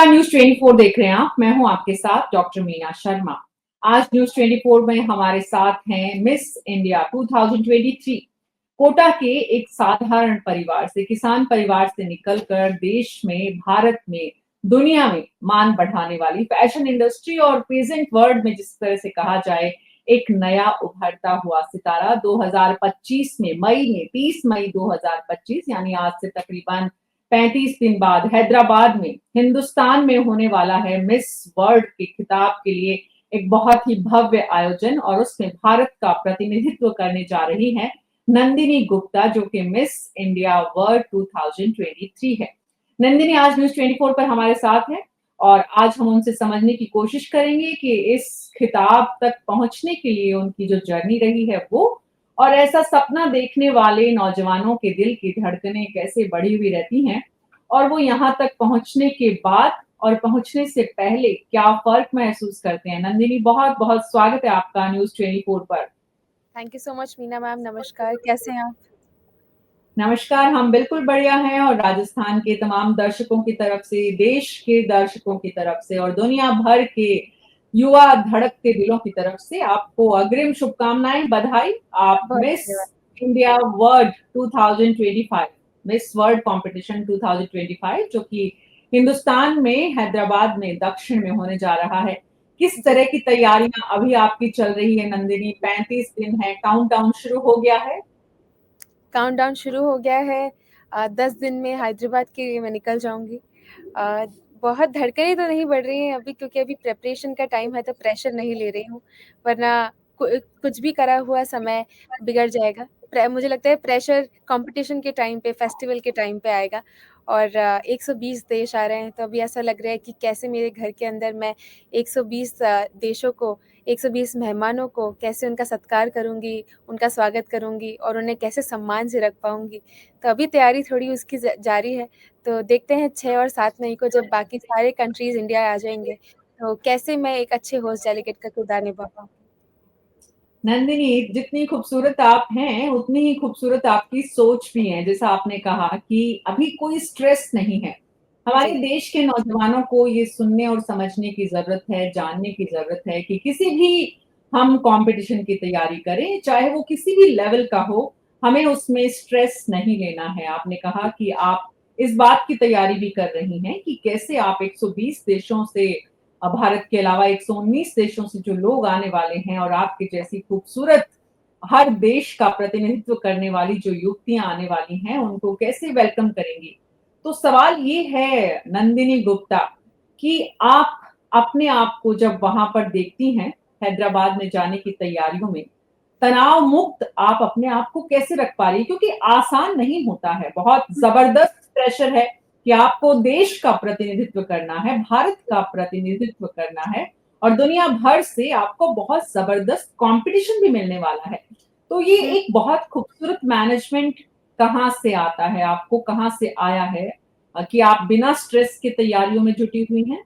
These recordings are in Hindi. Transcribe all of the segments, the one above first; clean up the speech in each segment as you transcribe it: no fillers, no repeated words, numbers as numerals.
नमस्कार, न्यूज़ 24 देख रहे हैं आप। मैं हूं आपके साथ डॉक्टर मीना शर्मा। आज न्यूज़ 24 में हमारे साथ हैं मिस इंडिया 2023 कोटा के एक साधारण परिवार से, किसान परिवार से निकलकर देश में, भारत में, दुनिया में मान बढ़ाने वाली फैशन इंडस्ट्री और पेजेंट वर्ल्ड में जिस तरह से कहा जाए, एक नया उभरता हुआ सितारा 2025 में मई में 30 मई 2025 यानी आज से तकरीबन 35 दिन बाद हैदराबाद में हिंदुस्तान में होने वाला है मिस वर्ल्ड के खिताब के लिए एक बहुत ही भव्य आयोजन और उसमें भारत का प्रतिनिधित्व करने जा रही हैं नंदिनी गुप्ता जो कि मिस इंडिया वर्ल्ड 2023 है। नंदिनी आज न्यूज़ 24 पर हमारे साथ है और आज हम उनसे समझने की कोशिश करेंगे कि इस खिताब तक पहुंचने के लिए उनकी जो जर्नी रही है वो और ऐसा सपना देखने वाले नौजवानों के दिल की धड़कनें कैसे बढ़ी हुई रहती हैं और वो यहाँ तक पहुँचने के बाद और पहुँचने से पहले क्या फ़र्क महसूस करते हैं। नंदिनी बहुत-बहुत स्वागत है आपका न्यूज़ 24 पर। Thank you so much Meena ma'am. नमस्कार, कैसे हैं आप? नमस्कार, हम बिल्कुल बढ़िया हैं और राजस्थान के तमाम दर्शकों की तरफ से, देश के दर्शकों की तरफ से और दुनिया भर के युवा धड़कते दिलों की तरफ से आपको अग्रिम शुभकामनाएँ, बधाई। आप बहुत मिस धन्यवाद। India world 2025 miss world competition 2025 जो कि हिंदुस्तान में हैदराबाद में दक्षिण में होने जा रहा है। किस जी, तरह की तैयारियाँ अभी आपकी चल रही है नंदिनी? 35 दिन है, काउंटडाउन शुरू हो गया है? काउंटडाउन शुरू हो गया है। 10 दिन में हैदराबाद के लिए मैं निकल जाऊँगी। अ, बहुत धड़कनें तो नहीं बढ़ रही हैं अभी क्योंकि अभी प्रिपरेशन का टाइम है तो प्रेशर नहीं ले रही हूँ, वरना कुछ भी करा हुआ समय बिगड़ जाएगा। मुझे लगता है प्रेशर कंपटीशन के टाइम पे, फेस्टिवल के टाइम पे आएगा और 120 देश आ रहे हैं तो अभी ऐसा लग रहा है कि कैसे मेरे घर के अंदर मैं 120 देशों को 120 मेहमानों को कैसे उनका सत्कार करूँगी, उनका स्वागत करूँगी और उन्हें कैसे सम्मान से रख पाऊँगी। तो अभी तैयारी थोड़ी उसकी जारी है। तो देखते हैं 6 और 7 मई को जब बाकी सारे कंट्रीज़ इंडिया आ जाएँगे, तो कैसे मैं एक अच्छे होस्ट डेलीगेट का किरदार निभा पाऊँ। नंदिनी, जितनी खूबसूरत आप हैं, उतनी ही खूबसूरत आपकी सोच भी है। जैसा आपने कहा कि अभी कोई स्ट्रेस नहीं है। हमारे जी। देश के नौजवानों को ये सुनने और समझने की ज़रूरत है, जानने की ज़रूरत है कि किसी भी हम कॉम्पिटिशन की तैयारी करें, चाहे वो किसी भी लेवल का हो, हमें उसमें स्ट्रेस नहीं लेना है। आपने कहा कि आप इस बात की तैयारी भी कर रही हैं कि कैसे आप 120 देशों से भारत के अलावा 119 देशों से जो लोग आने वाले हैं और आपकी जैसी खूबसूरत हर देश का प्रतिनिधित्व करने वाली जो युवतियां आने वाली हैं, उनको कैसे वेलकम करेंगी? तो सवाल ये है नंदिनी गुप्ता कि आप अपने आप को जब वहाँ पर देखती हैं, हैदराबाद में जाने की तैयारियों में, तनाव मुक्त आप अपने आप को कैसे रख पा रही हैं? क्योंकि आसान नहीं होता है, बहुत ज़बरदस्त प्रेशर है कि आपको देश का प्रतिनिधित्व करना है, भारत का प्रतिनिधित्व करना है और दुनिया भर से आपको बहुत ज़बरदस्त कॉम्पिटिशन भी मिलने वाला है। तो ये हुँ। एक बहुत खूबसूरत मैनेजमेंट कहाँ से आता है? आपको कहाँ से आया है कि आप बिना स्ट्रेस के तैयारियों में जुटी हुई हैं?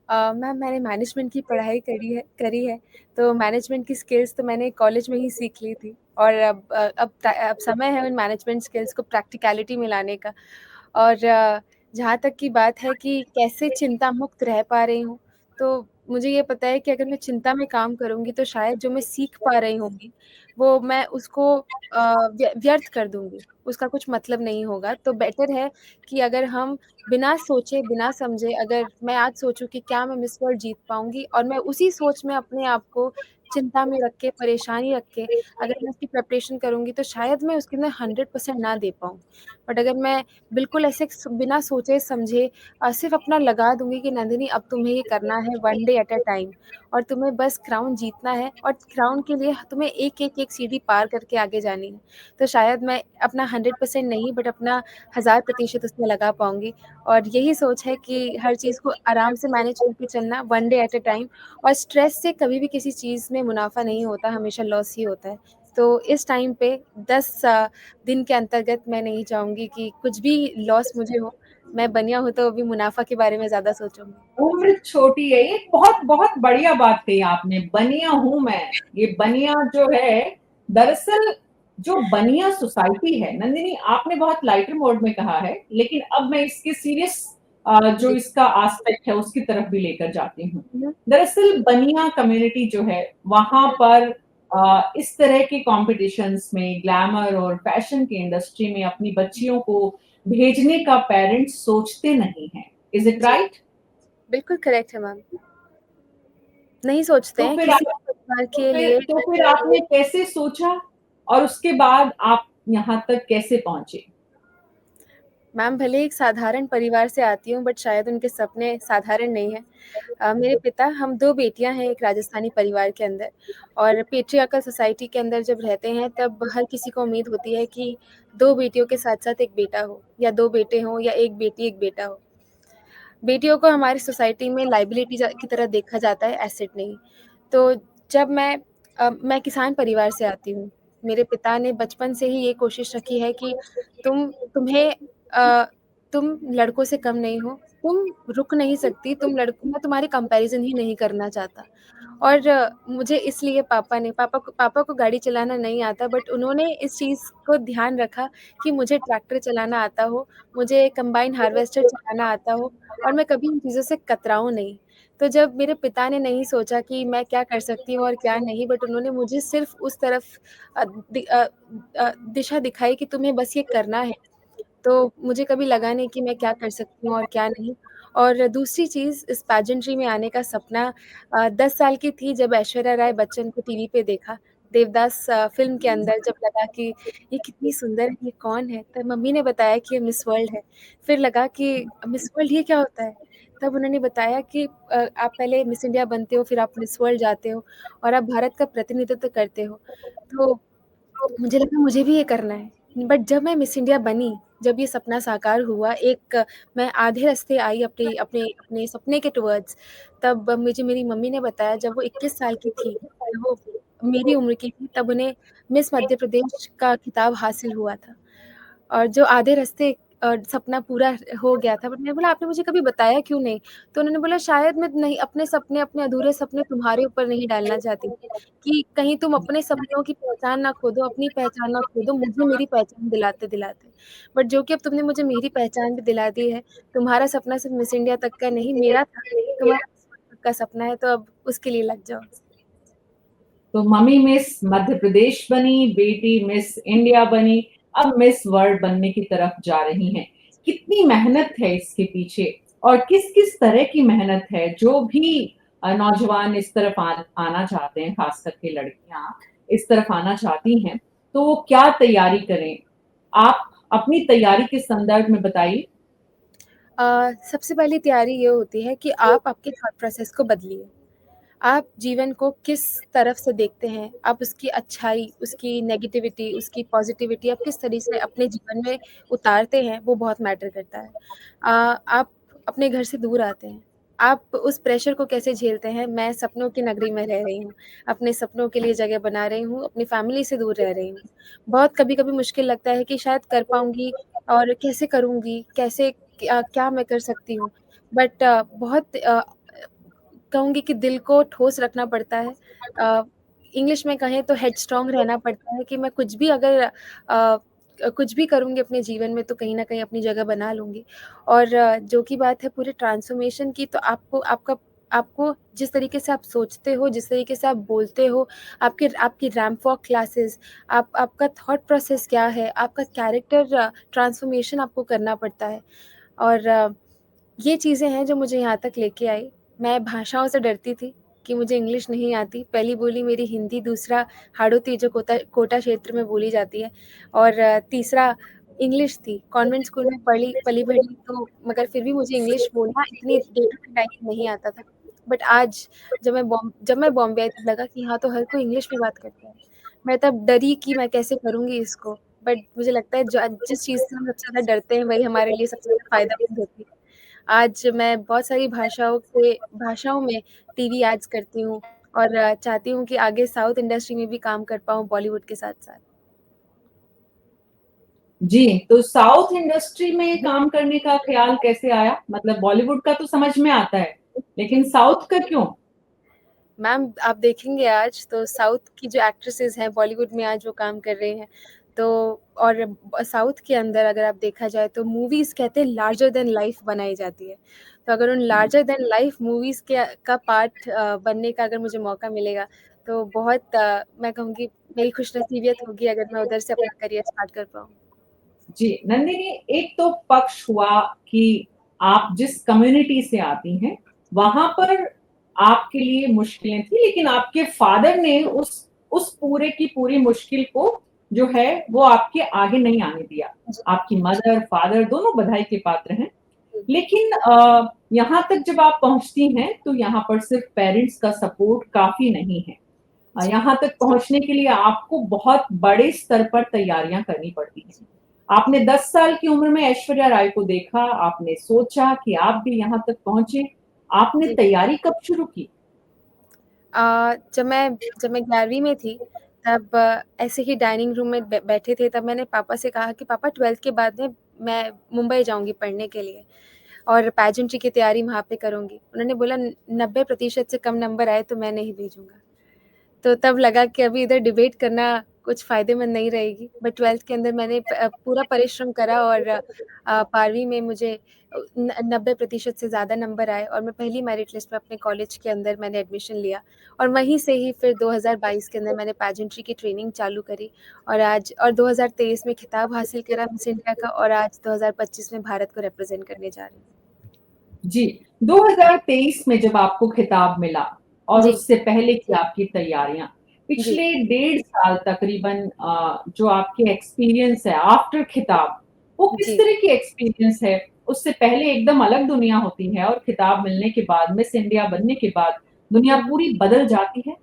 मैम मैंने मैनेजमेंट की पढ़ाई करी है, तो मैनेजमेंट की स्किल्स तो मैंने कॉलेज में ही सीख ली थी और अब समय है उन मैनेजमेंट स्किल्स को प्रैक्टिकैलिटी में लाने का। और जहाँ तक की बात है कि कैसे चिंता मुक्त रह पा रही हूँ, तो मुझे ये पता है कि अगर मैं चिंता में काम करूँगी तो शायद जो मैं सीख पा रही होंगी, वो मैं उसको व्यर्थ कर दूँगी, उसका कुछ मतलब नहीं होगा। तो बेटर है कि अगर हम बिना सोचे, बिना समझे अगर मैं आज सोचूँ कि क्या मैं मिस वर्ल्ड जीत पाऊँगी और मैं उसी सोच में अपने आप को चिंता में रख के, परेशानी रख के अगर मैं उसकी प्रिपरेशन करूँगी तो शायद मैं उसके अंदर 100% ना दे पाऊँ। बट अगर मैं बिल्कुल ऐसे बिना सोचे समझे सिर्फ़ अपना लगा दूँगी कि नंदिनी अब तुम्हें ये करना है one day at a time और तुम्हें बस क्राउन जीतना है और क्राउन के लिए तुम्हें एक सीढ़ी पार करके आगे जानी है। तो शायद मैं अपना 100% नहीं बट अपना 1000% उसमें लगा पाऊँगी और यही सोच है कि हर चीज़ को आराम से मैनेज करके चलना one day at a time और स्ट्रेस से कभी भी किसी चीज़ में मुनाफ़ा नहीं होता, हमेशा लॉस ही होता है। तो इस टाइम पे 10 दिन के अंतर्गत मैं नहीं चाहूँगी कि कुछ भी लॉस मुझे हो, मैं बनिया हूँ तो अभी मुनाफ़ा के बारे में ज़्यादा सोचूँगी। उम्र छोटी है, ये बहुत-बहुत बढ़िया बात कही आपने, बनिया हूँ मैं। ये बनिया जो है, दरअसल जो बनिया सोसाइटी है, नंदिनी आपने बहुत लाइटर मोड में कहा है, लेकिन अब मैं इसके सीरियस जो जी। इसका एस्पेक्ट है उसकी तरफ भी लेकर जाती हूँ। हुँ, दरअसल बनिया कम्युनिटी जो है वहाँ पर इस तरह के कॉम्पिटिशन्स में ग्लैमर और फैशन की इंडस्ट्री में अपनी बच्चियों को भेजने का पेरेंट्स सोचते नहीं हैं। इज़ इट जी, राइट? बिल्कुल करेक्ट है मैम। नहीं सोचते तो हैं फिर किसी आप भी परिवार तो के फिर लिए। तो फिर आपने कैसे सोचा और उसके बाद आप यहाँ तक कैसे पहुँचे? मैम भले एक साधारण परिवार से आती हूँ बट शायद उनके सपने साधारण नहीं हैं। मेरे पिता हम 2 बेटियाँ हैं एक राजस्थानी परिवार के अंदर और पैट्रियार्कल सोसाइटी के अंदर जब रहते हैं तब हर किसी को उम्मीद होती है कि 2 बेटियों के साथ-साथ 1 बेटा हो या 2 बेटे हों या 1 बेटी 1 बेटा हो। बेटियों को हमारी सोसाइटी में लायबिलिटी की तरह देखा जाता है, एसेट नहीं। तो जब मैं किसान परिवार से आती हूँ। मेरे पिता ने बचपन से ही ये कोशिश रखी है कि तुम्हें तुम लड़कों से कम नहीं हो, तुम रुक नहीं सकती, मैं तुम्हारी कंपैरिज़न ही नहीं करना चाहता। और मुझे इसलिए पापा को गाड़ी चलाना नहीं आता बट उन्होंने इस चीज़ को ध्यान रखा कि मुझे ट्रैक्टर चलाना आता हो, मुझे कंबाइन हार्वेस्टर चलाना आता हो और मैं कभी इन चीज़ों से कतराऊँ नहीं। तो जब मेरे पिता ने नहीं सोचा कि मैं क्या कर सकती हूँ और क्या नहीं बट उन्होंने मुझे सिर्फ़ उस तरफ दिशा दिखाई कि तुम्हें बस ये करना है। तो मुझे कभी लगा नहीं कि मैं क्या कर सकती हूँ और क्या नहीं। और दूसरी चीज़ इस पेजेंट्री में आने का सपना 10 साल की थी जब ऐश्वर्या राय बच्चन को टीवी पे देखा। देवदास फ़िल्म के अंदर जब लगा कि ये कितनी सुंदर है, ये कौन है? तब मम्मी ने बताया कि ये मिस वर्ल्ड है। फिर लगा कि मिस वर्ल्ड ये क्या होता है? तब उन्होंने बताया कि आप पहले मिस इंडिया बनते हो, फिर आप मिस वर्ल्ड जाते हो और आप भारत का प्रतिनिधित्व करते हो। तो मुझे लगा मुझे भी ये करना है। बट जब मैं मिस इंडिया बनी, जब ये सपना साकार हुआ, मैं आधे रास्ते आई अपने अपने अपने सपने के टुवर्ड्स, तब मुझे मेरी मम्मी ने बताया जब वो 21 साल की थी, जब वो मेरी उम्र की थी, तब उन्हें मिस मध्य प्रदेश का खिताब हासिल हुआ था। और जो आधे रास्ते सपना पूरा हो गया था बट मैंने बोला आपने मुझे कभी बताया क्यों नहीं? तो उन्होंने बोला शायद मैं नहीं अपने अधूरे सपने तुम्हारे ऊपर नहीं डालना चाहती थी, कि कहीं तुम अपने सपनों की पहचान ना खो दो, अपनी पहचान ना खो दो, मुझे मेरी पहचान दिलाते-दिलाते। बट जो कि अब तुमने मुझे मेरी पहचान भी दिला दी है, तुम्हारा सपना सिर्फ मिस इंडिया तक का नहीं मेरा था, तुम्हारा मिस वर्ल्ड तक का सपना है तो अब उसके लिए लग जाओ। तो मम्मी मिस मध्य प्रदेश बनी, बेटी मिस इंडिया बनी, अब मिस वर्ल्ड बनने की तरफ जा रही हैं। कितनी मेहनत है इसके पीछे और किस-किस तरह की मेहनत है जो भी नौजवान इस तरफ आना चाहते हैं, खास करके लड़कियाँ इस तरफ आना चाहती हैं, तो वो क्या तैयारी करें? आप अपनी तैयारी के संदर्भ में बताइए। सबसे पहली तैयारी ये होती है कि आप आपके थॉट प्रोसेस को बदलिए। आप जीवन को किस तरफ से देखते हैं, आप उसकी अच्छाई, उसकी नेगेटिविटी, उसकी पॉज़िटिविटी आप किस तरीके से अपने जीवन में उतारते हैं, वो बहुत मैटर करता है। आप अपने घर से दूर आते हैं, आप उस प्रेशर को कैसे झेलते हैं, मैं सपनों की नगरी में रह रही हूँ, अपने सपनों के लिए जगह बना रही हूँ, अपनी फैमिली से दूर रह रही हूँ। बहुत कभी-कभी मुश्किल लगता है कि शायद कर पाऊँगी और कैसे करूँगी, क्या मैं कर सकती हूँ? बट बहुत कहूँगी कि दिल को ठोस रखना पड़ता है। इंग्लिश में कहें तो हेडस्ट्रॉन्ग रहना पड़ता है कि मैं कुछ भी करूँगी अपने जीवन में तो कहीं न कहीं अपनी जगह बना लूँगी। और जो कि बात है पूरे ट्रांसफ़ॉर्मेशन की तो आपको जिस तरीके से आप सोचते हो, जिस तरीके से आप बोलते हो, आपकी रैंप वॉक क्लासेस, आपका थॉट प्रोसेस क्या है, आपका कैरेक्टर ट्रांसफ़ॉर्मेशन आपको करना पड़ता है। और ये चीज़ें हैं जो मुझे यहाँ तक लेके आई। मैं भाषाओं से डरती थी कि मुझे इंग्लिश नहीं आती। पहली बोली मेरी हिंदी, दूसरा हाड़ौती जो कोटा क्षेत्र में बोली जाती है और तीसरा इंग्लिश थी। कॉन्वेंट स्कूल में पली-बढ़ी तो मगर फिर भी मुझे इंग्लिश बोलना इतनी डे टू डे लाइफ में नहीं आता था। बट आज जब मैं बॉम्बे आई तब लगा कि यहाँ तो हर कोई इंग्लिश में बात करता है। मैं तब डरी कि मैं कैसे करूँगी इसको? बट मुझे लगता है जो जिस चीज़ से हम सबसे ज़्यादा डरते हैं वही हमारे लिए सबसे ज़्यादा फ़ायदेमंद होती है। आज मैं बहुत सारी भाषाओं में टीवी एड्स करती हूँ और चाहती हूँ कि आगे साउथ इंडस्ट्री में भी काम कर पाऊँ बॉलीवुड के साथ-साथ। जी, तो साउथ इंडस्ट्री में काम करने का ख़्याल कैसे आया? मतलब बॉलीवुड का तो समझ में आता है, लेकिन साउथ का क्यों? मैम आप देखेंगे आज तो साउथ की जो एक्ट्रेसेस हैं बॉलीवुड में आज वो काम कर रही हैं। तो और साउथ के अंदर अगर आप देखा जाए तो मूवीज़ कहते हैं लार्जर देन लाइफ बनाई जाती है। तो अगर उन लार्जर देन लाइफ मूवीज़ के का पार्ट बनने का अगर मुझे मौका मिलेगा, तो बहुत मैं कहूँगी मेरी खुशनसीबियत होगी अगर मैं उधर से अपना करियर स्टार्ट कर पाऊँ। जी, नंदिनी, एक तो पक्ष हुआ कि आप जिस कम्युनिटी से आती हैं, वहाँ पर आपके लिए मुश्किलें थी, लेकिन आपके फादर ने उस पूरे की पूरी मुश्किल को जो है, वो आपके आगे नहीं आने दिया। जी, आपकी मदर, फादर दोनों बधाई के पात्र हैं। जी, लेकिन यहाँ तक जब आप पहुँचती हैं, तो यहाँ पर सिर्फ पेरेंट्स का सपोर्ट काफ़ी नहीं है। जी, यहाँ तक पहुँचने के लिए आपको बहुत बड़े स्तर पर तैयारियाँ करनी पड़ती हैं। जी, आपने 10 साल की उम्र में ऐश्वर्या राय को देखा, आपने सोचा कि आप भी यहाँ तक पहुँचे। आपने जी। तैयारी कब शुरू की? जब मैं 11वीं में थी, तब ऐसे ही डाइनिंग रूम में बैठे थे, तब मैंने पापा से कहा कि पापा 12th के बाद में मैं मुंबई जाऊँगी पढ़ने के लिए और पेजेंट्री की तैयारी वहाँ पे करूँगी। उन्होंने बोला 90% से कम नंबर आए तो मैं नहीं भेजूँगा। तो तब लगा कि अभी इधर डिबेट करना कुछ फ़ायदेमंद नहीं रहेगी। बट 12th के अंदर मैंने पूरा परिश्रम करा और 12वीं में मुझे 90% से ज़्यादा नंबर आए और मैं पहली मेरिट लिस्ट में अपने कॉलेज के अंदर मैंने एडमिशन लिया और वहीं से ही फिर 2022 के अंदर मैंने पेजेंट्री की ट्रेनिंग चालू करी और 2023 में खिताब हासिल करा मिस इंडिया का और आज 2025 में भारत को रिप्रेज़ेंट करने जा रही हूँ। जी, 2023 में जब आपको खिताब मिला और जी, उससे पहले की आपकी तैयारियाँ, जी, पिछले डेढ़ साल तकरीबन जो आपके एक्सपीरियंस है आफ्टर खिताब, वो किस जी। तरह की एक्सपीरियंस है? उससे पहले एकदम अलग दुनिया होती है और खिताब मिलने के बाद, मिस इंडिया बनने के बाद, दुनिया हुँ, हुँ। पूरी बदल जाती है?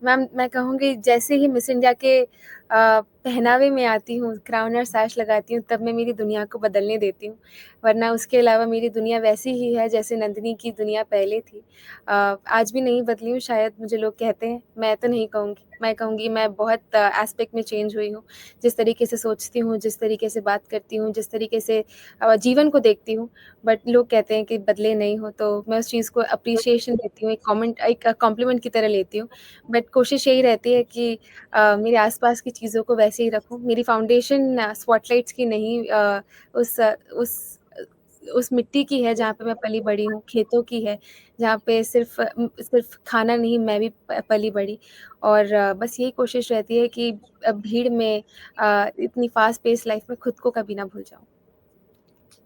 मैम, मैं कहूँगी जैसे ही मिस इंडिया के पहनावे में आती हूँ, क्राउन और साश लगाती हूँ, तब मैं मेरी दुनिया को बदलने देती हूँ। वरना उसके अलावा मेरी दुनिया वैसी ही है जैसे नंदिनी की दुनिया पहले थी। आज भी नहीं बदली हूँ शायद मुझे लोग कहते हैं, मैं तो नहीं कहूँगी। मैं कहूँगी मैं बहुत एस्पेक्ट में चेंज हुई हूँ। जिस तरीके से सोचती हूँ, जिस तरीके से बात करती हूँ, जिस तरीके से जीवन को देखती हूँ, बट लोग कहते हैं कि बदले नहीं हो, तो मैं उस चीज़ को एप्रिसिएशन देती हूँ, एक कॉम्प्लीमेंट की तरह लेती हूँ। बट कोशिश यही रहती है कि मेरे आस-पास की चीज़ों को वैसे ही रखूँ। मेरी फाउंडेशन स्पॉटलाइट्स की नहीं उस उस उस मिट्टी की है जहाँ पे मैं पली-बड़ी हूँ, खेतों की है, जहाँ पे सिर्फ़ खाना नहीं मैं भी प पली-बड़ी और बस यही कोशिश रहती है कि भीड़ में इतनी फ़ास्ट पेस्ड लाइफ़ में खुद को कभी ना भूल जाऊँ।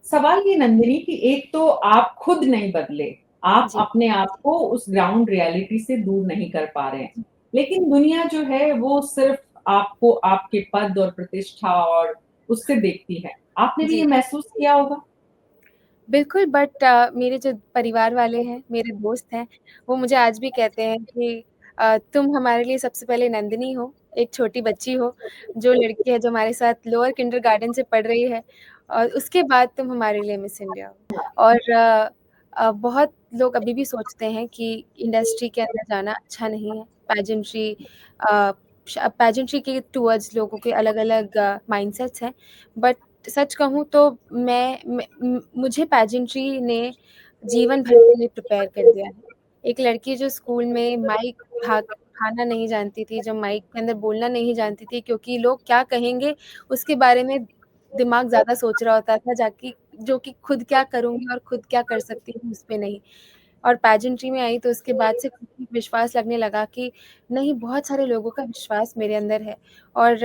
सवाल ये नंदिनी कि एक तो आप खुद नहीं बदले, आप जी, अपने आप को उस ग्राउंड रियलिटी से दूर नहीं कर पा रहे हैं। लेकिन दुनिया जो है वो सिर्फ़ आपको आपके पद और प्रतिष्ठा और उससे देखती है। आपने भी ये जी। महसूस किया होगा? बिल्कुल, बट मेरे जो परिवार वाले हैं, मेरे दोस्त हैं, वो मुझे आज भी कहते हैं कि तुम हमारे लिए सबसे पहले नंदिनी हो, एक छोटी बच्ची हो, जो लड़की है जो हमारे साथ लोअर किंडरगार्टन से पढ़ रही है और उसके बाद तुम हमारे लिए मिस इंडिया हो। और बहुत लोग अभी भी सोचते हैं कि इंडस्ट्री के अंदर जाना अच्छा नहीं है, अ, पेजेंट्री के टुवर्ड्स लोगों के अलग-अलग माइंडसेट्स हैं, बट सच कहूँ तो मुझे पेजेंट्री ने जीवन भर के लिए प्रिपेयर कर दिया है। एक लड़की जो स्कूल में माइक उठाना नहीं जानती थी, जो माइक के अंदर बोलना नहीं जानती थी क्योंकि लोग क्या कहेंगे उसके बारे में दिमाग ज़्यादा सोच रहा होता था जाकि जो कि खुद क्या करूँगी और खुद क्या कर सकती हूँ उस पे नहीं। और पेजेंट्री में आई तो उसके बाद से खुद पे विश्वास लगने लगा कि नहीं बहुत सारे लोगों का विश्वास मेरे अंदर है और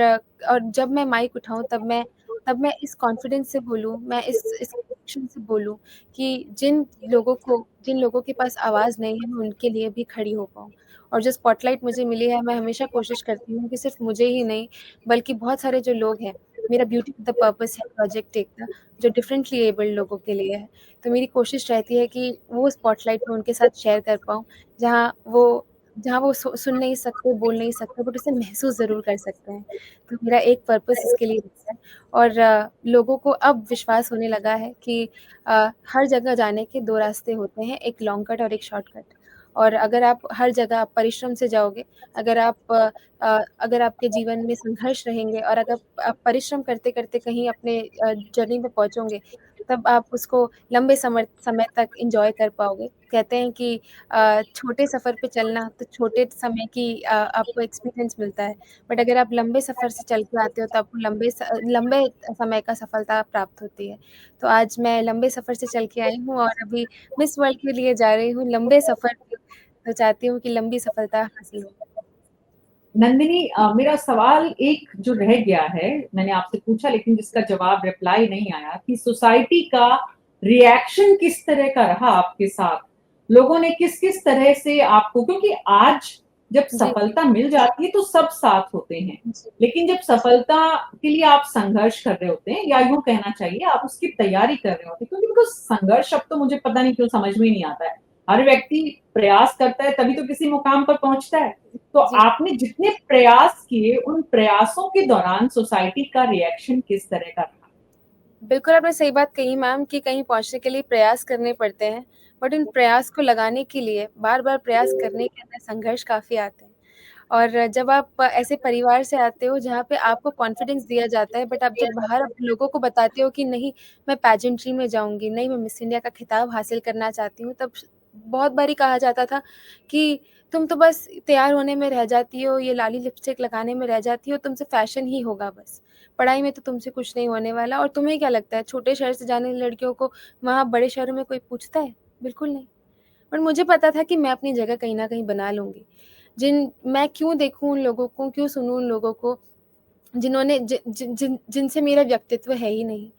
जब मैं माइक उठाऊँ तब मैं इस कॉन्फिडेंस से बोलूँ, मैं इस कन्विक्शन से बोलूँ कि जिन लोगों के पास आवाज़ नहीं है, मैं उनके लिए भी खड़ी हो पाऊँ। और जो स्पॉटलाइट मुझे मिली है, मैं हमेशा कोशिश करती हूँ कि सिर्फ़ मुझे ही नहीं, बल्कि बहुत सारे जो लोग हैं, मेरा ब्यूटी विद द पर्पस है प्रोजेक्ट एक ना, जो डिफरेंटली एबल्ड लोगों के लिए है। तो मेरी कोशिश रहती है कि वो स्पॉटलाइट मैं उनके साथ शेयर कर पाऊँ, जहाँ वो जहाँ वो सुन नहीं सकते, बोल नहीं सकते, बट उसे महसूस ज़रूर कर सकते हैं। तो मेरा एक पर्पस इसके लिए रहता है और लोगों को अब विश्वास होने लगा है कि हर जगह जाने के 2 रास्ते होते हैं, एक लॉन्ग कट और एक शॉर्टकट। और अगर आप हर जगह आप परिश्रम से जाओगे, अगर आपके जीवन में संघर्ष रहेंगे और अगर आप परिश्रम करते-करते कहीं अपने जर्नी पे पहुँचोगे, तब आप उसको लंबे समय समय तक एन्जॉय कर पाओगे। कहते हैं कि छोटे सफ़र पे चलना तो छोटे समय की आपको एक्सपीरियंस मिलता है, बट अगर आप लंबे सफ़र से चल के आते हो तो आपको लंबे समय का सफलता प्राप्त होती है। तो आज मैं लंबे सफ़र से चल के आई हूँ और अभी मिस वर्ल्ड के लिए जा रही हूँ लंबे सफ़र पे, तो चाहती हूँ कि लंबी सफलता हासिल हो। नंदिनी, मेरा सवाल एक जो रह गया है, मैंने आपसे पूछा लेकिन जिसका जवाब रिप्लाई नहीं आया कि सोसाइटी का रिएक्शन किस तरह का रहा आपके साथ? लोगों ने किस-किस तरह से आपको, क्योंकि आज जब जी, सफलता मिल जाती है तो सब साथ होते हैं। जी, लेकिन जब सफलता के लिए आप संघर्ष कर रहे होते हैं या यूँ कहना चाहिए आप उसकी तैयारी कर रहे होते हैं, क्योंकि बिकॉज़ संघर्ष शब्द तो मुझे पता नहीं क्यों समझ में ही नहीं आता है। हर व्यक्ति प्रयास करता है तभी तो किसी मुकाम पर पहुँचता है। तो जी। आपने जितने प्रयास किए, उन प्रयासों के दौरान सोसाइटी का रिएक्शन किस तरह का रहा? बिल्कुल, आपने सही बात कही मैम कि कहीं पहुँचने के लिए प्रयास करने पड़ते हैं, बट उन प्रयास को लगाने के लिए बार-बार प्रयास करने के अंदर संघर्ष काफ़ी आते हैं। और जब आप ऐसे परिवार से आते हो जहाँ पे आपको कॉन्फिडेंस दिया जाता है, बट आप जब बाहर लोगों को बताते हो कि नहीं मैं पेजेंट्री में जाऊँगी, नहीं मैं मिस इंडिया का खिताब हासिल करना चाहती हूँ, तब बहुत बारी कहा जाता था कि तुम तो बस तैयार होने में रह जाती हो, ये लाली लिपस्टिक लगाने में रह जाती हो, तुमसे फैशन ही होगा बस। पढ़ाई में तो तुमसे कुछ नहीं होने वाला और तुम्हें क्या लगता है छोटे शहर से जाने वाली लड़कियों को वहाँ बड़े शहरों में कोई पूछता है? बिल्कुल नहीं। पर मुझे पता था कि मैं अपनी जगह कहीं न कहीं बना लूँगी। मैं क्यों देखूँ उन लोगों को, क्यों सुनूँ उन लोगों को जिन्होंने जि जिन जिन जिनसे मेरा व्यक्तित्व है ही नहीं।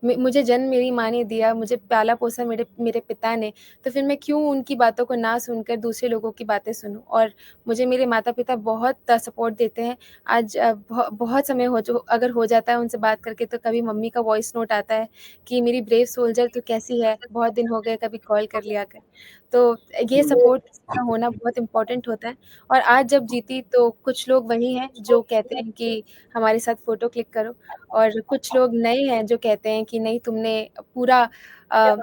मुझे जन्म मेरी माँ ने दिया, मुझे पाला-पोसा मेरे मेरे पिता ने, तो फिर मैं क्यों उनकी बातों को ना सुनकर दूसरे लोगों की बातें सुनूँ? और मुझे मेरे माता-पिता बहुत सपोर्ट देते हैं। आज बहुत समय हो जो अगर हो जाता है उनसे बात करके तो कभी मम्मी का वॉइस नोट आता है कि मेरी ब्रेव सोल्जर तू कैसी है? बहुत दिन हो गए कभी कॉल कर लिया कर। तो ये सपोर्ट का होना बहुत इम्पोर्टेंट होता है और आज जब जीती तो कुछ लोग वही हैं जो कहते हैं कि हमारे साथ फ़ोटो क्लिक करो और कुछ लोग नए हैं जो कहते हैं कि नहीं तुमने पूरा अ,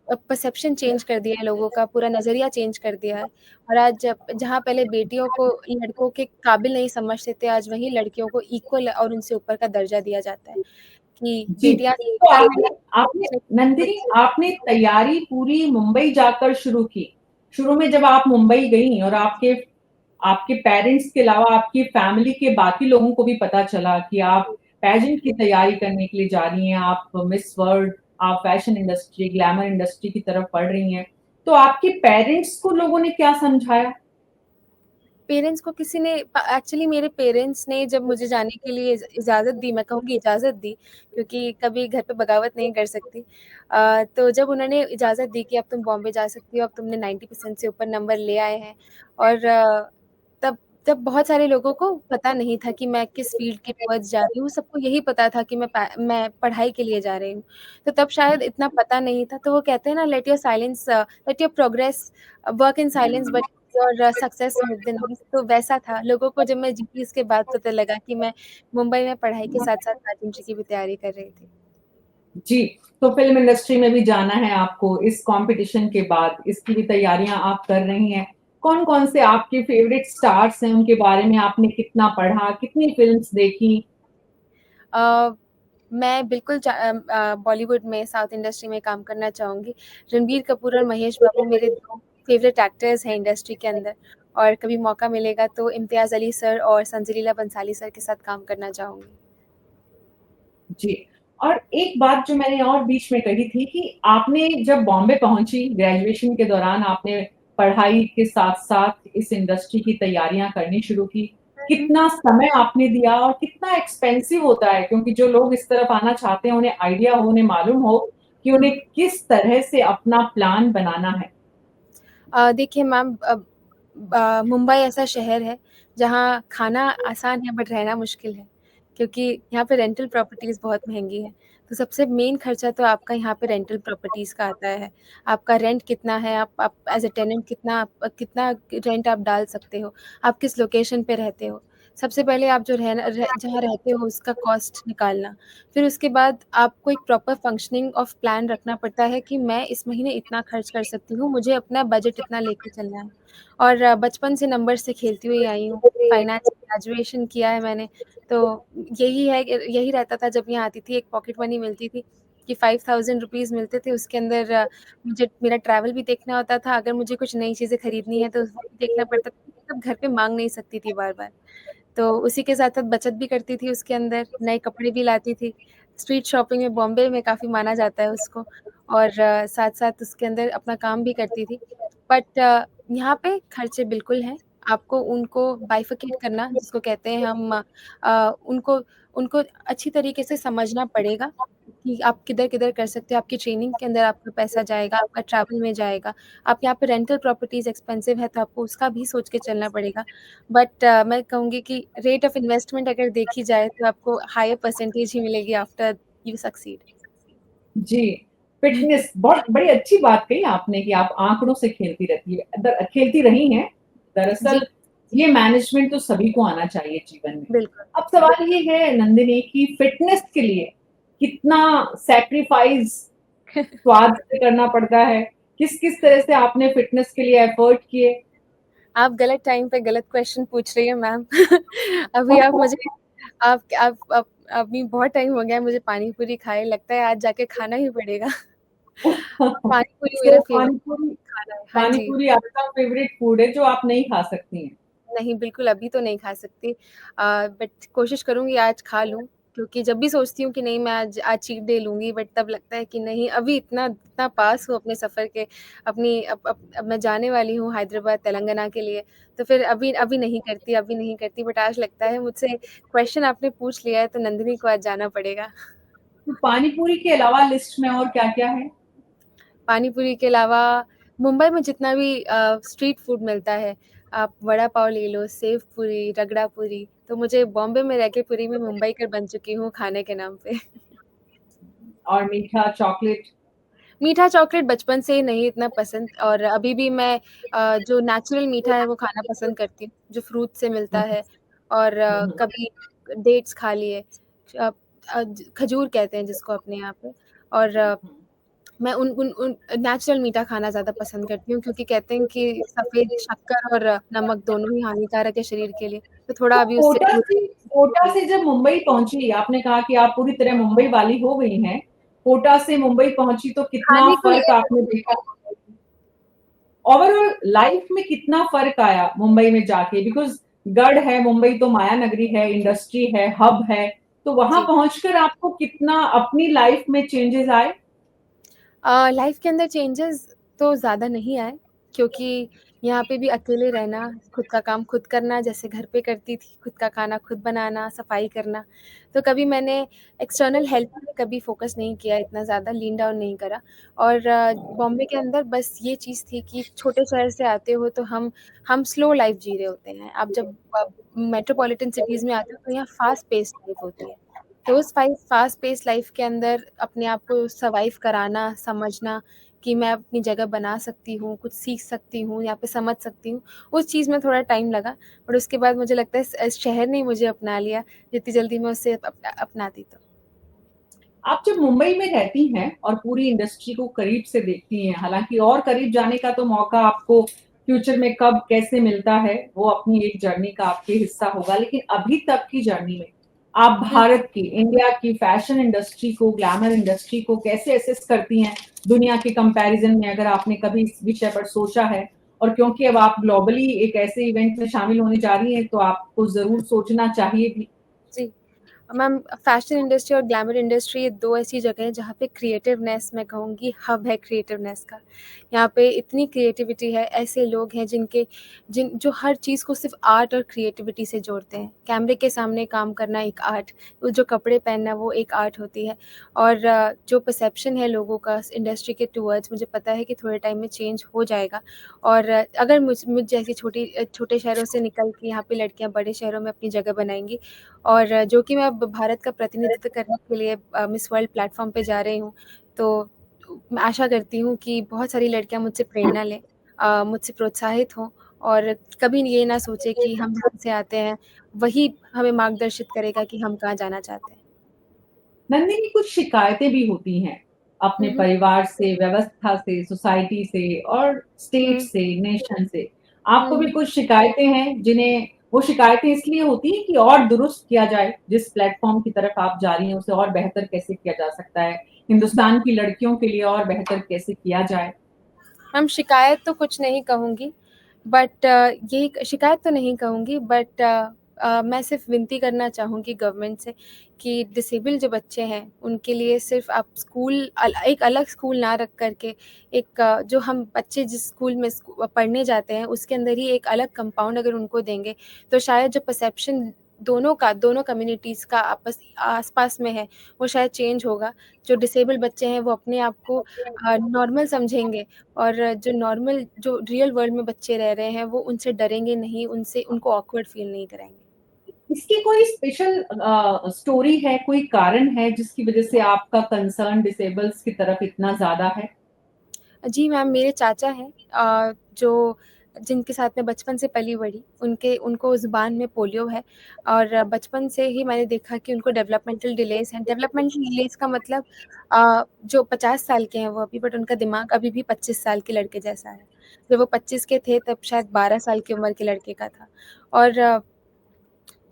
परसेप्शन चेंज कर दिया है लोगों का, पूरा नज़रिया चेंज कर दिया है और आज जब जहाँ पहले बेटियों को लड़कों के काबिल नहीं समझते थे, आज वहीं लड़कियों को इक्वल और उनसे ऊपर का दर्जा दिया जाता है कि जी, बेटियाँ तो आपने आपने नंदिनी, आपने तैयारी पूरी मुंबई जाकर शुरू की। शुरू में जब आप मुंबई गईं और आपके आपके पेरेंट्स के अलावा आपकी फैमिली के बाकी लोगों को भी पता चला कि आप पेजेंट की तैयारी करने के लिए जा रही हैं, आप मिस वर्ल्ड, आप फैशन इंडस्ट्री, ग्लैमर इंडस्ट्री की तरफ बढ़ रही हैं। तो आपके पेरेंट्स को लोगों ने क्या समझाया? पेरेंट्स को किसी ने एक्चुअली मेरे पेरेंट्स ने जब मुझे जाने के लिए इजाज़त दी, मैं कहूँगी इजाज़त दी क्योंकि कभी घर पे बगावत नहीं कर सकती। तो जब उन्होंने इजाज़त दी कि अब तुम बॉम्बे जा सकती हो, अब तुमने 90% से ऊपर नंबर ले आए हैं और तब तब बहुत सारे लोगों को पता नहीं था कि मैं किस फ़ील्ड की टुवर्ड्स जा रही हूँ, सबको यही पता था कि मैं पढ़ाई के लिए जा रही हूँ। तो तब शायद इतना पता नहीं था, तो वो कहते हैं ना let your progress work in silence but और सक्सेस विद द नाइस तो वैसा था। लोगों को जब मैं जीती उसके बाद पता लगा कि मैं मुंबई में पढ़ाई के साथ-साथ पेजेंट्री की भी तैयारी कर रही थी। जी, तो फ़िल्म इंडस्ट्री में भी जाना है आपको इस कॉम्पिटिशन के बाद, इसकी भी तैयारियाँ आप कर रही हैं। कौन-कौन से आपके फ़ेवरेट स्टार्स हैं, उनके बारे में आपने कितना पढ़ा, कितनी फ़िल्म्स देखी? अ, मैं बिल्कुल बॉलीवुड में साउथ इंडस्ट्री में काम करना चाहूँगी। रणबीर कपूर और महेश बाबू मेरे 2 फ़ेवरेट एक्टर्स हैं इंडस्ट्री के अंदर और कभी मौका मिलेगा तो इम्तियाज़ अली सर और संजय लीला भंसाली सर के साथ काम करना चाहूँगी। जी, और एक बात जो मैंने और बीच में कही थी कि आपने जब बॉम्बे पहुँची, ग्रेजुएशन के दौरान आपने पढ़ाई के साथ-साथ इस इंडस्ट्री की तैयारियाँ करनी शुरू की। कितना समय आपने दिया और कितना एक्सपेंसिव होता है, क्योंकि जो लोग इस तरफ आना चाहते हैं, उन्हें आइडिया हो, उन्हें मालूम हो कि उन्हें किस तरह से अपना प्लान बनाना है। देखिए मैम मुंबई ऐसा शहर है जहाँ खाना आसान है बट रहना मुश्किल है क्योंकि यहाँ पे रेंटल प्रॉपर्टीज़ बहुत महँगी हैं। तो सबसे मेन खर्चा तो आपका यहाँ पे रेंटल प्रॉपर्टीज़ का आता है। आपका रेंट कितना है, आप एज़ अ टेनेंट कितना रेंट आप डाल सकते हो, आप किस लोकेशन पे रहते हो। सबसे पहले आप जो जहाँ रहते हो उसका कॉस्ट निकालना। फिर उसके बाद आपको एक प्रॉपर फंक्शनिंग ऑफ प्लान रखना पड़ता है कि मैं इस महीने इतना खर्च कर सकती हूँ, मुझे अपना बजट इतना लेके चलना है। और बचपन से नंबर से खेलती हुई आई हूँ, फाइनेंस ग्रेजुएशन किया है मैंने, तो यही रहता था जब यहाँ आती थी, एक पॉकेट मनी मिलती थी, कि 5000 रुपीज़ मिलते थे, उसके अंदर मुझे मेरा ट्रैवल भी देखना होता था, अगर मुझे कुछ नई चीज़ें खरीदनी है तो वो भी देखना पड़ता था, तब घर पे माँग नहीं सकती थी बार-बार। तो उसी के साथ-साथ बचत भी करती थी उसके अंदर, नए कपड़े भी लाती थी। स्ट्रीट शॉपिंग में बॉम्बे में काफ़ी माना जाता है उसको, और साथ-साथ उसके अंदर अपना काम भी करती थी। बट यहाँ पे खर्चे बिल्कुल हैं, आपको उनको बाइफरकेट करना जिसको कहते हैं हम, उनको उनको अच्छी तरीके से समझना पड़ेगा कि आप किधर-किधर कर सकते हो, आपकी ट्रेनिंग के अंदर आपका पैसा जाएगा, आपका ट्रैवल में जाएगा। आप यहाँ पे रेंटल प्रॉपर्टीज़ एक्सपेंसिव है तो आपको उसका भी सोच के चलना पड़ेगा। बट मैं कहूँगी कि रेट ऑफ इन्वेस्टमेंट अगर देखी जाए तो आपको हायर परसेंटेज ही मिलेगी आफ्टर यू सक्सीड। जी, फ़िटनेस बहुत बड़ी अच्छी बात कही आपने कि आप आँकड़ों से खेलती रहती है द खेलती रही हैं। जी, दरअसल ये मैनेजमेंट तो सभी को आना चाहिए जीवन में। बिल्कुल। अब सवाल ये है नंदिनी कि फ़िटनेस के लिए कितना सैक्रिफ़ाइस स्वाद से करना पड़ता है? किस-किस तरह से आपने फ़िटनेस के लिए एफ़र्ट किए? आप गलत टाइम पे गलत क्वेश्चन पूछ रही हैं मैम। अभी आप मुझे आप अभी बहुत टाइम हो गया है मुझे पानी पूरी खाए, लगता है आज जाके खाना ही पड़ेगा। पानी पूरी सो मेरा फ़ेवरेट पानी-पूरी खाना है। हाँ जी। पानी-पूरी आपका फ़ेवरेट फूड है जो आप नहीं खा सकती हैं। नहीं, बिल्कुल अभी तो नहीं खा सकती। बट कोशिश करूँगी आज खा लूँ, क्योंकि जब भी सोचती हूँ कि नहीं मैं आज चीट डे लूँगी, बट तब लगता है कि नहीं अभी इतना इतना पास हूँ अपने सफ़र के, अपनी अब मैं जाने वाली हूँ हैदराबाद, तेलंगाना के लिए, तो फिर अभी नहीं करती, बट आज लगता है मुझसे क्वेश्चन आपने पूछ लिया है तो नंदिनी को आज जाना पड़ेगा। तो पानी-पूरी के अलावा लिस्ट में और क्या-क्या है? पानी पूरी के अलावा मुंबई में जितना भी स्ट्रीट फूड मिलता है, आप वड़ा पाव ले लो, सेव पूरी, रगड़ा पूरी, तो मुझे बॉम्बे में रह के पूरी मैं मुंबईकर बन चुकी हूँ खाने के नाम पे। और मीठा, चॉकलेट? मीठा चॉकलेट बचपन से ही नहीं इतना पसंद, और अभी भी मैं जो नेचुरल मीठा है वो खाना पसंद करती हूँ, जो फ्रूट से मिलता हुँ, है, और हुँ, हुँ, कभी डेट्स खा लिए, अ खजूर कहते हैं जिसको अपने यहाँ पे, और हुँ। मैं उन उन उन नेचुरल मीठा खाना ज़्यादा पसंद करती हूँ, क्योंकि कहते हैं कि सफ़ेद शक्कर और नमक दोनों ही हानिकारक है शरीर के लिए, तो थोड़ा तो अभी उससे दूर कोटा से जब मुंबई पहुँची, आपने कहा कि आप पूरी तरह मुंबई वाली हो गई हैं। कोटा से मुंबई पहुँची तो कितना खाने को फ़र्क लेकर। आपने देखा? ओवरऑल लाइफ़ में कितना फ़र्क आया मुंबई में जाके? बिकॉज़ गढ़ है, मुंबई तो माया नगरी है, इंडस्ट्री है, हब है, तो वहाँ जी। पहुँचकर आपको कितना अपनी लाइफ़ में चेंजेज़ आए? लाइफ के अंदर चेंजेस तो ज़्यादा नहीं आए, क्योंकि यहाँ पे भी अकेले रहना, खुद का काम खुद करना, जैसे घर पे करती थी, खुद का खाना खुद बनाना, सफाई करना। तो कभी मैंने एक्सटर्नल हेल्प पे कभी फ़ोकस नहीं किया, इतना ज़्यादा लीन डाउन नहीं करा। और बॉम्बे के अंदर बस ये चीज़ थी कि छोटे शहर से आते हो तो हम स्लो लाइफ़ जी रहे होते हैं। आप जब मेट्रोपॉलिटन सिटीज़ में आते हो तो यहाँ फ़ास्ट पेस्ड लाइफ़ होती है। तो उस फ़ास्ट पेस्ड लाइफ़ के अंदर अपने आप को सर्वाइव कराना, समझना कि मैं अपनी जगह बना सकती हूँ, कुछ सीख सकती हूँ, यहाँ पे समझ सकती हूँ, उस चीज़ में थोड़ा टाइम लगा। बट उसके बाद मुझे लगता है इस शहर ने ही मुझे अपना लिया, जितनी जल्दी मैं उसे अपनाती तो। आप जब मुंबई में रहती हैं और पूरी इंडस्ट्री को करीब से देखती हैं, हालाँकि और करीब जाने का तो मौका आपको फ्यूचर में कब कैसे मिलता है, वो अपनी एक जर्नी का आपके हिस्सा होगा। लेकिन अभी तक की जर्नी में आप हुँ। भारत की, इंडिया की फैशन इंडस्ट्री को, ग्लैमर इंडस्ट्री को कैसे असेस करती हैं? दुनिया के कंपैरिज़न में अगर आपने कभी इस विषय पर सोचा है? और क्योंकि अब आप ग्लोबली एक ऐसे इवेंट में शामिल होने जा रही हैं, तो आपको ज़रूर सोचना चाहिए भी। जी। मैम, फैशन इंडस्ट्री और ग्लैमर इंडस्ट्री ये 2 ऐसी जगह हैं जहाँ पे क्रिएटिवनेस मैं कहूँगी हब है क्रिएटिवनेस का। यहाँ पे इतनी क्रिएटिविटी है, ऐसे लोग हैं जो हर चीज़ को सिर्फ़ आर्ट और क्रिएटिविटी से जोड़ते हैं। कैमरे के सामने काम करना एक आर्ट, वो जो कपड़े पहनना वो एक आर्ट होती है, और जो परसेप्शन है लोगों का इस इंडस्ट्री के टुवर्ड्स, मुझे पता है कि थोड़े टाइम में चेंज हो जाएगा। और अगर मुझ जैसी छोटे शहरों से निकल के यहाँ पे लड़कियाँ बड़े शहरों में अपनी जगह बनाएँगी, और जो कि मैं अब भारत का प्रतिनिधित्व करने के लिए मिस वर्ल्ड प्लेटफ़ॉर्म पे जा रही हूँ, तो मैं आशा करती हूँ कि बहुत सारी लड़कियाँ मुझसे प्रेरणा लें, मुझसे प्रोत्साहित हों, और कभी ये ना सोचें कि हम जहाँ से आते हैं, वही हमें मार्गदर्शित करेगा कि हम कहाँ जाना चाहते हैं। नंदिनी कुछ शिकायतें भी होती हैं अपने हुँ, हुँ। परिवार से, व्यवस्था से, सोसाइटी से और स्टेट हुँ, से, नेशन से। हुँ, आपको भी हुँ। कुछ शिकायतें हैं जिन्हें वो शिकायतें इसलिए होती हैं कि और दुरुस्त किया जाए, जिस प्लेटफ़ॉर्म की तरफ आप जा रही हैं उसे और बेहतर कैसे किया जा सकता है? हिंदुस्तान की लड़कियों के लिए और बेहतर कैसे किया जाए? मैम शिकायत तो कुछ नहीं कहूँगी, बट यही शिकायत तो नहीं कहूँगी, बट मैं सिर्फ़ विनती करना चाहूँगी गवर्नमेंट से कि डिसेबल जो बच्चे हैं, उनके लिए सिर्फ़ आप स्कूल एक अलग स्कूल ना रख कर के एक जो हम बच्चे जिस स्कूल में पढ़ने जाते हैं, उसके अंदर ही एक अलग कंपाउंड अगर उनको देंगे, तो शायद जो परसेप्शन दोनों कम्युनिटीज़ का आस-पास में है, वो शायद चेंज होगा। जो डिसेबल बच्चे हैं, वो अपने आप को नॉर्मल समझेंगे और जो रियल वर्ल्ड में बच्चे रह रहे हैं, वो उनसे डरेंगे नहीं, उनको ऑकवर्ड फ़ील नहीं कराएँगे। इसकी कोई स्पेशल स्टोरी है, कोई कारण है जिसकी वजह से आपका कंसर्न डिसेबल्स की तरफ इतना ज़्यादा है? जी मैम, मेरे चाचा हैं जो जिनके साथ मैं बचपन से पली-बड़ी, उनको ज़ुबान में पोलियो है और बचपन से ही मैंने देखा कि उनको डेवलपमेंटल डिलेज़ हैं। डेवलपमेंटल डिलेज़ का मतलब जो 50 साल के हैं वो अभी, बट उनका दिमाग अभी भी 25 साल के लड़के जैसा है। जब वो 25 के थे तब शायद 12 साल की उम्र के लड़के का था और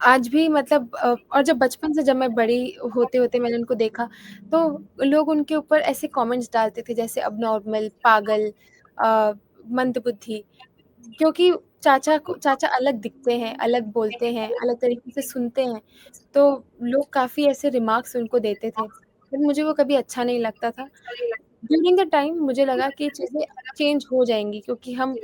आज भी मतलब और जब बचपन से जब मैं बड़ी होते-होते मैंने उनको देखा, तो लोग उनके ऊपर ऐसे कमेंट्स डालते थे जैसे अबनॉर्मल, पागल, मंदबुद्धि, क्योंकि चाचा अलग दिखते हैं, अलग बोलते हैं, अलग तरीके से सुनते हैं, तो लोग काफ़ी ऐसे रिमार्क्स उनको देते थे। बट मुझे वो कभी अच्छा नहीं लगता था। ड्यूरिंग द टाइम मुझे लगा कि चीज़ें चेंज हो जाएँगी क्योंकि हम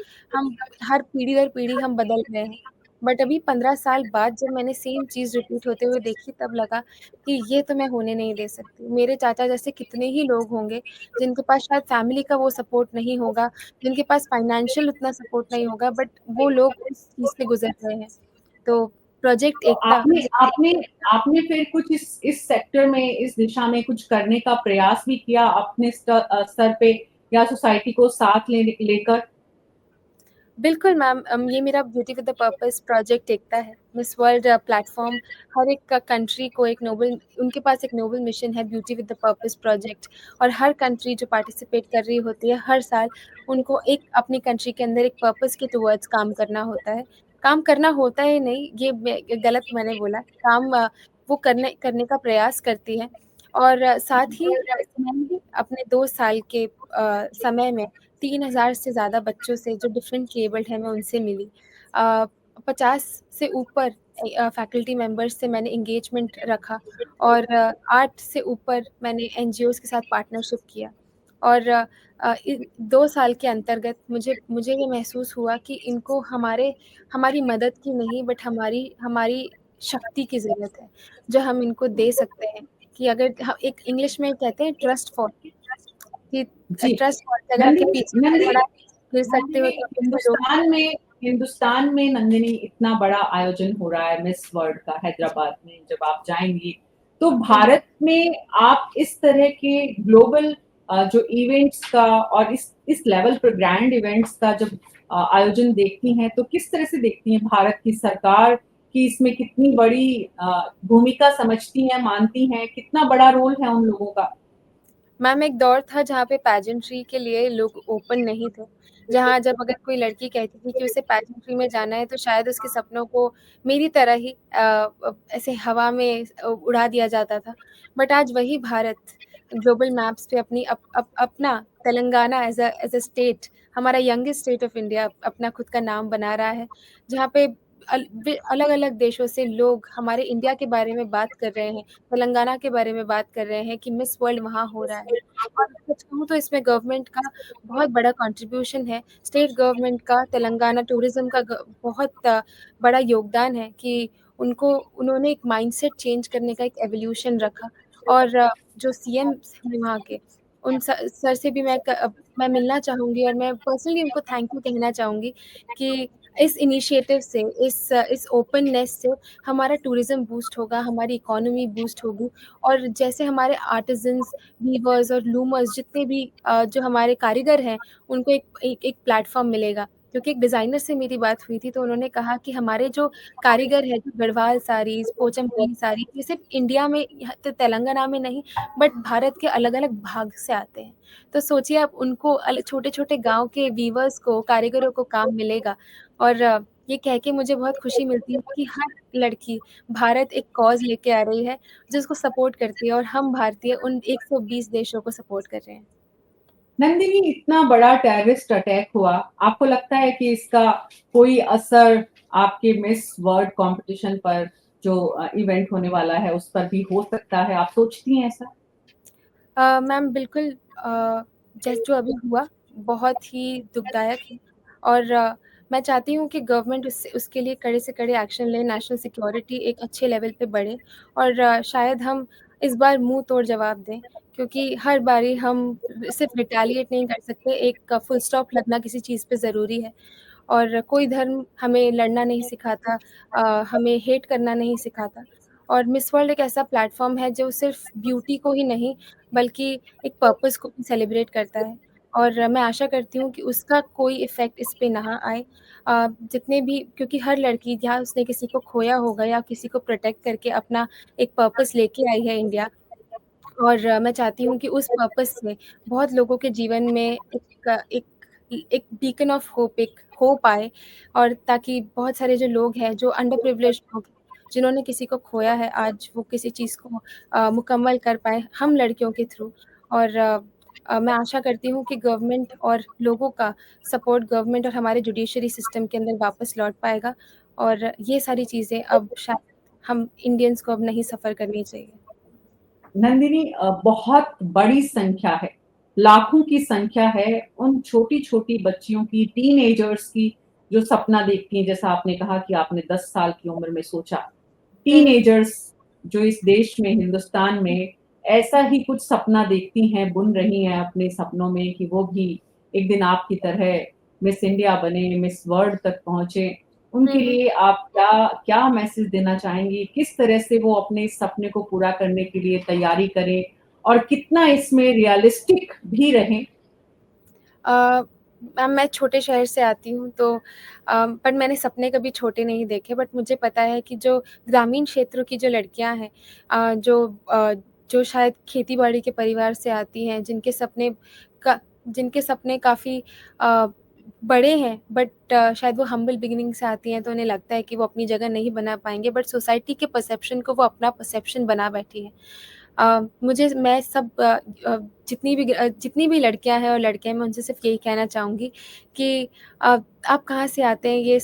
हर पीढ़ी दर पीढ़ी हम बदल रहे हैं। बट अभी 15 साल बाद जब मैंने सेम चीज़ रिपीट होते हुए देखी तब लगा कि ये तो मैं होने नहीं दे सकती। मेरे चाचा जैसे कितने ही लोग होंगे जिनके पास शायद फैमिली का वो सपोर्ट नहीं होगा, जिनके पास फाइनेंशियल उतना सपोर्ट नहीं होगा, बट वो लोग उस चीज़ से गुज़र रहे हैं। तो प्रोजेक्ट तो एकता आपने जिसमें आपने आपने फिर कुछ इस सेक्टर में, इस दिशा में कुछ करने का प्रयास भी किया अपने स्तर पे या सोसाइटी को साथ लेकर? बिल्कुल मैम, ये मेरा beauty with the purpose project Ekta है। मिस वर्ल्ड प्लेटफ़ॉर्म हर एक कंट्री को एक नोबल उनके पास एक नोबल मिशन है beauty with the purpose project और हर कंट्री जो पार्टिसिपेट कर रही होती है, हर साल उनको एक अपनी कंट्री के अंदर एक पर्पस के टुवर्ड्स काम करना होता है। काम करना होता है नहीं, गलत मैंने बोला, वो करने का प्रयास करती है और साथ ही मैंने भी अपने 2 साल के समय में 3000 से ज़्यादा बच्चों से जो डिफरेंट एबल्ड हैं मैं उनसे मिली। 50 से ऊपर फैकल्टी मेंबर्स से मैंने एंगेजमेंट रखा और 8 से ऊपर मैंने एनजीओज़ के साथ पार्टनरशिप किया और इन 2 साल के अंतर्गत मुझे ये महसूस हुआ कि इनको हमारी मदद की नहीं बट हमारी हमारी शक्ति की ज़रूरत है, जो हम इनको दे सकते हैं कि अगर ह एक इंग्लिश में कहते हैं ट्रस्ट फॉर कि जी। ट्रस्ट फॉल्ट अगर आपके नंदिनी पीछे कोई नंदिनी खड़ा है, गिर सकते हो नंदिनी तो पीछे लोग हिंदुस्तान में नंदिनी इतना बड़ा आयोजन हो रहा है मिस वर्ल्ड का हैदराबाद में, जब आप जाएँगी, तो हाँ जी। भारत में आप इस तरह के ग्लोबल जो इवेंट्स का और इस लेवल पर ग्रैंड इवेंट्स का जब आयोजन देखती हैं, तो किस तरह से देखती हैं? भारत की सरकार की इसमें कितनी बड़ी भूमिका समझती हैं, मानती हैं? कितना बड़ा रोल है उन लोगों का? मैम एक दौर था जहाँ पे पेजेंट्री के लिए लोग ओपन नहीं थे। जहाँ जब अगर कोई लड़की कहती थी कि उसे पेजेंट्री में जाना है तो शायद उसके सपनों को मेरी तरह ही ऐसे हवा में उड़ा दिया जाता था। बट आज वही भारत ग्लोबल मैप्स पे अपना तेलंगाना एज़ अ स्टेट हमारा यंगेस्ट स्टेट ऑफ इंडिया अपना खुद का नाम बना रहा है। जहाँ पे अलग-अलग देशों से लोग हमारे इंडिया के बारे में बात कर रहे हैं, तेलंगाना के बारे में बात कर रहे हैं कि मिस वर्ल्ड वहाँ हो रहा है। और सच कहूँ तो इसमें गवर्नमेंट का बहुत बड़ा कंट्रीब्यूशन है। स्टेट गवर्नमेंट का तेलंगाना टूरिज़्म का बहुत बड़ा योगदान है कि उन्होंने एक माइंडसेट चेंज करने का एक एवोल्यूशन रखा और जो सीएम्स हैं वहाँ के, उन सर से भी मैं मिलना चाहूँगी और मैं पर्सनली उनको थैंक यू कहना चाहूँगी कि इस इनिशिएटिव से, इस ओपननेस से हमारा टूरिज़्म बूस्ट होगा, हमारी इकोनॉमी बूस्ट होगी और जैसे हमारे आर्टिज़न्स, वीवर्स और लूमर्स जितने भी जो हमारे कारीगर हैं, उनको एक प्लेटफ़ॉर्म मिलेगा। क्योंकि एक डिज़ाइनर से मेरी बात हुई थी, तो उन्होंने कहा कि हमारे जो कारीगर हैं, जो गढ़वाल साड़ीज़, पोचमपल्ली साड़ी, ये सिर्फ़ इंडिया में तेलंगाना में नहीं, बट भारत के अलग-अलग भाग से आते हैं। तो सोचिए आप उनको छोटे-छोटे गाँव के वीवर्स को, कारीगरों को काम मिलेगा और ये कह के मुझे बहुत खुशी मिलती है कि हर लड़की भारत एक कॉज़ लेके आ रही है, जिसको सपोर्ट करती है और हम भारतीय उन 120 देशों को सपोर्ट कर रहे हैं। नंदिनी, इतना बड़ा टेररिस्ट अटैक हुआ, आपको लगता है कि इसका कोई असर आपके मिस वर्ल्ड कॉम्पिटिशन पर जो इवेंट होने वाला है उस पर भी हो सकता है? आप सोचती हैं ऐसा? मैम बिल्कुल जैसे जो अभी हुआ बहुत ही दुखदायक है और मैं चाहती हूँ कि गवर्नमेंट उसके लिए कड़े से कड़े एक्शन ले, नेशनल सिक्योरिटी एक अच्छे लेवल पे बढ़े और शायद हम इस बार मुँह तोड़ जवाब दें क्योंकि हर बारी हम सिर्फ रिटेलिएट नहीं कर सकते, एक फुल स्टॉप लगना किसी चीज़ पे ज़रूरी है और कोई धर्म हमें लड़ना नहीं सिखाता, हमें हेट करना नहीं सिखाता और मिस वर्ल्ड एक ऐसा प्लेटफ़ॉर्म है जो सिर्फ ब्यूटी को ही नहीं बल्कि एक पर्पस को भी सेलिब्रेट करता है और मैं आशा करती हूँ कि उसका कोई इफ़ेक्ट इस पे ना आए। जितने भी क्योंकि हर लड़की या उसने किसी को खोया होगा या किसी को प्रोटेक्ट करके अपना एक पर्पस लेके आई है इंडिया और मैं चाहती हूँ कि उस पर्पस से बहुत लोगों के जीवन में एक एक बीकन ऑफ होप, एक होप आए और ताकि बहुत सारे जो लोग हैं, जो अंडर प्रिविलेज्ड लोग हैं, जिन्होंने किसी को खोया है, आज वो किसी चीज़ को मुकम्मल कर पाएँ, हम लड़कियों के थ्रू और मैं आशा करती हूँ कि गवर्नमेंट और लोगों का सपोर्ट गवर्नमेंट और हमारे जुडिशरी सिस्टम के अंदर वापस लौट पाएगा और ये सारी चीज़ें अब शायद हम इंडियंस को अब नहीं सफ़र करनी चाहिए। नंदिनी, बहुत बड़ी संख्या है, लाखों की संख्या है उन छोटी-छोटी बच्चियों की, टीनेजर्स की जो सपना देखती हैं, जैसा आपने कहा कि आपने 10 साल की उम्र में सोचा। हुँ, हुँ। टीनेजर्स जो इस देश में, हिंदुस्तान में ऐसा ही कुछ सपना देखती हैं, बुन रही हैं अपने सपनों में कि वो भी एक दिन आपकी तरह मिस इंडिया बने, मिस वर्ल्ड तक पहुँचे। हुँ, उनके हुँ। लिए आप क्या क्या मैसेज देना चाहेंगी? किस तरह से वो अपने इस सपने को पूरा करने के लिए तैयारी करें और कितना इसमें रियलिस्टिक भी रहें? अ, मैम मैं छोटे शहर से आती हूँ तो पर मैंने सपने कभी छोटे नहीं देखे बट मुझे पता है कि जो ग्रामीण क्षेत्रों की जो लड़कियाँ हैं जो शायद खेती-बाड़ी के परिवार से आती हैं, का जिनके सपने काफ़ी अ, बड़े हैं बट शायद वो हम्बल बिगिनिंग से आती हैं तो उन्हें लगता है कि वो अपनी जगह नहीं बना पाएँगे बट सोसाइटी के परसेप्शन को वो अपना परसेप्शन बना बैठी हैं। मुझे मैं सब जितनी भी लड़कियाँ हैं और लड़के हैं, मैं उनसे सिर्फ़ यही कहना चाहूँगी कि आप कहाँ से आते हैं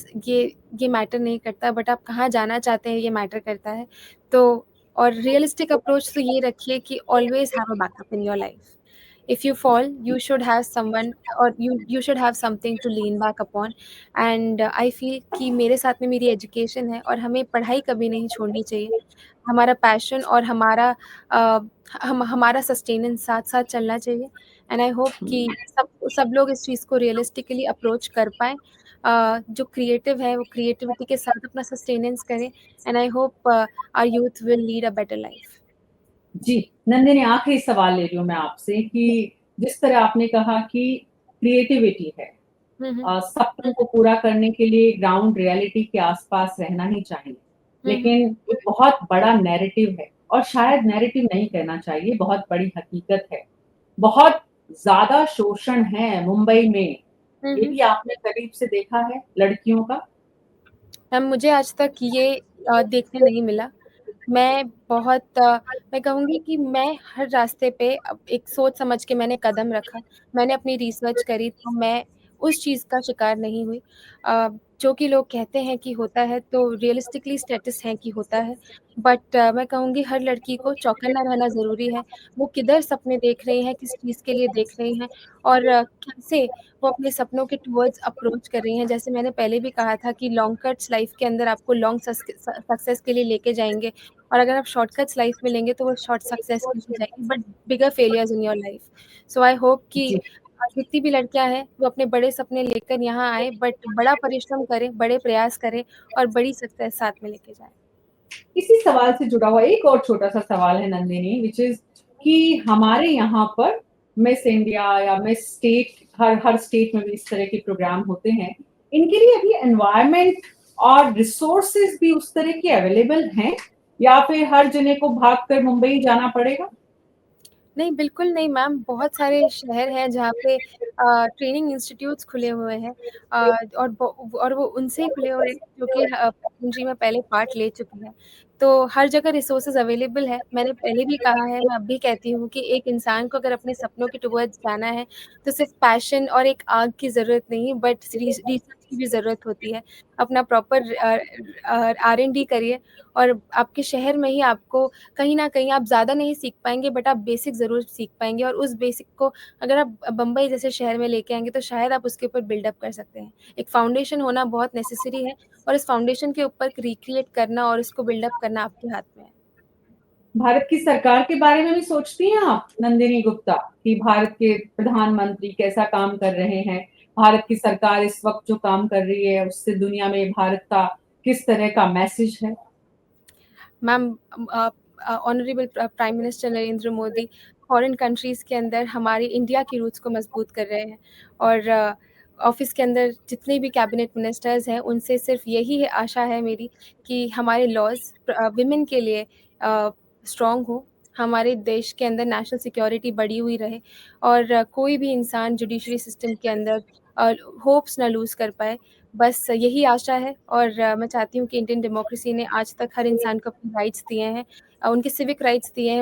ये मैटर नहीं करता बट आप कहाँ जाना चाहते हैं ये मैटर करता है। तो और रियलिस्टिक अप्रोच तो ये रखिए कि always have a backup in your life. If you fall, you should have someone or you should have something to lean back upon and I feel कि मेरे साथ में मेरी एजुकेशन है और हमें पढ़ाई कभी नहीं छोड़नी चाहिए। हमारा पैशन और अ, हमारा सस्टेनेंस साथ-साथ चलना चाहिए एंड आई होप कि सब लोग इस चीज़ को रियलिस्टिकली अप्रोच कर पाएँ। जो क्रिएटिव है, वो क्रिएटिविटी के साथ अपना सस्टेनेंस करें and I hope our youth will lead a better life. जी, नंदिनी, आखिरी सवाल ले रही हूँ मैं आपसे कि जिस तरह आपने कहा कि क्रिएटिविटी है, हुँ, हुँ। सपनों को पूरा करने के लिए ग्राउंड रियलिटी के आस-पास रहना ही चाहिए। हुँ, हुँ। लेकिन एक बहुत बड़ा नैरेटिव है और शायद नैरेटिव नहीं कहना चाहिए, बहुत बड़ी हकीकत है। बहुत ज़्यादा शोषण है मुंबई में, हुँ, ये हुँ। भी आपने करीब से देखा है लड़कियों का? मैम मुझे आज तक ये देखने नहीं मिला। मैं कहूँगी कि मैं हर रास्ते पे एक सोच समझ के मैंने कदम रखा। मैंने अपनी रिसर्च करी तो मैं उस चीज़ का शिकार नहीं हुई। जो कि लोग कहते हैं कि होता है तो रियलिस्टिकली स्टेटस है कि होता है। बट मैं कहूँगी हर लड़की को चौकन्ना रहना ज़रूरी है। वो किधर सपने देख रही हैं, किस चीज़ के लिए देख रही हैं और कैसे वो अपने सपनों के टुवर्ड्स अप्रोच कर रही हैं। जैसे मैंने पहले भी कहा था कि लॉन्ग कट्स लाइफ़ के अंदर आपको लॉन्ग सक्सेस के लिए लेके जाएँगे और अगर आप शॉर्टकट्स लाइफ़ में लेंगे तो वो शॉर्ट सक्सेस लेके जाएँगे but bigger failures in your life. So I hope कि जी। जितनी भी लड़कियाँ हैं वो अपने बड़े सपने लेकर यहाँ आएँ बट बड़ा परिश्रम करें, बड़े प्रयास करें और बड़ी सक्सेस साथ में लेके जाएँ। इसी सवाल से जुड़ा हुआ एक और छोटा-सा सवाल है नंदिनी, व्हिच इज़ कि हमारे यहाँ पर मिस इंडिया या मिस स्टेट, हर हर स्टेट में भी इस तरह के प्रोग्राम होते हैं। इनके लिए अभी एनवायरनमेंट और रिसोर्सेज़ भी उस तरह के अवेलेबल हैं या फिर हर जने को भागकर मुंबई जाना पड़ेगा? नहीं, बिल्कुल नहीं मैम, बहुत सारे शहर हैं जहाँ पे ट्रेनिंग इंस्टीट्यूट्स खुले हुए हैं, और वो उनसे ही खुले हुए हैं जो कि पेजेंट्री में पहले पार्ट ले चुके हैं। तो हर जगह रिसोर्सेज़ अवेलेबल है। मैंने पहले भी कहा है, मैं अब भी कहती हूँ कि एक इंसान को अगर अपने सपनों के टुवर्ड्स जाना है, तो सिर्फ़ पैशन और एक आग की ज़रूरत नहीं, बट रिसर्च की भी ज़रूरत होती है। अपना प्रॉपर R&D करिए, और आपके शहर में ही आपको कहीं न कहीं आप ज़्यादा नहीं सीख पाएँगे, बट आप बेसिक ज़रूर सीख पाएँगे, और उस बेसिक को अगर आप बम्बई जैसे शहर में लेके आएँगे, तो शायद आप उसके ऊपर बिल्डअप कर सकते हैं। एक फाउंडेशन होना बहुत नेसेसरी है, और इस फाउंडेशन के ऊपर रिक्रिएट करना और उसको बिल्डअप करना आपके हाथ में है। भारत की सरकार के बारे में भी सोचती हैं आप नंदिनी गुप्ता कि भारत के प्रधानमंत्री कैसा काम कर रहे हैं? भारत की सरकार इस वक़्त जो काम कर रही है, उससे दुनिया में भारत का किस तरह का मैसेज है? Ma'am, honourable prime minister Narendra Modi foreign countries के अंदर हमारी इंडिया की रूट्स को मजबूत कर रहे हैं, और ऑफ़िस के अंदर जितने भी कैबिनेट मिनिस्टर्स हैं, उनसे सिर्फ़ यही आशा है मेरी कि हमारे लॉज़ विमेन के लिए स्ट्रॉन्ग हो, हमारे देश के अंदर नेशनल सिक्योरिटी बढ़ी हुई रहे, और कोई भी इंसान जुडिशरी सिस्टम के अंदर होप्स ना लूज़ कर पाए। बस यही आशा है, और मैं चाहती हूँ कि इंडियन डेमोक्रेसी ने आज तक हर इंसान को अपने राइट्स दिए हैं, उनके सिविक राइट्स दिए हैं,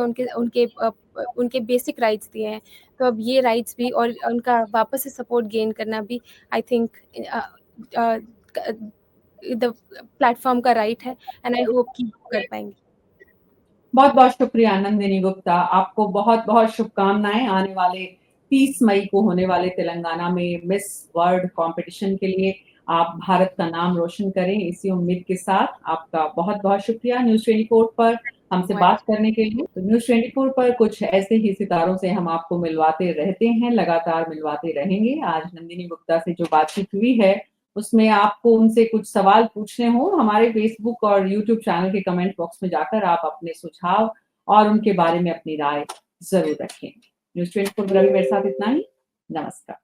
उनके बेसिक राइट्स दिए हैं। तो अब ये राइट्स भी और उनका वापस से सपोर्ट गेन करना भी, आई थिंक द प्लेटफ़ॉर्म का राइट है, एंड आई होप कि वो कर पाएँगे। बहुत-बहुत शुक्रिया नंदिनी गुप्ता। आपको बहुत-बहुत शुभकामनाएँ आने वाले 30 मई को होने वाले तेलंगाना में मिस वर्ल्ड कॉम्पिटिशन के लिए। आप भारत का नाम रोशन करें, इसी उम्मीद के साथ आपका बहुत-बहुत शुक्रिया न्यूज़ 24 पर हमसे बात मच करने के लिए। तो न्यूज़ 24 पर कुछ ऐसे ही सितारों से हम आपको मिलवाते रहते हैं, लगातार मिलवाते रहेंगे। आज नंदिनी गुप्ता से जो बातचीत हुई है, उसमें आपको उनसे कुछ सवाल पूछने हो, हमारे फ़ेसबुक और यूट्यूब चैनल के कमेंट बॉक्स में जाकर आप अपने सुझाव और उनके बारे में अपनी राय ज़रूर रखें। न्यूज़ 24 पर अभी मेरे साथ इतना ही। नमस्कार।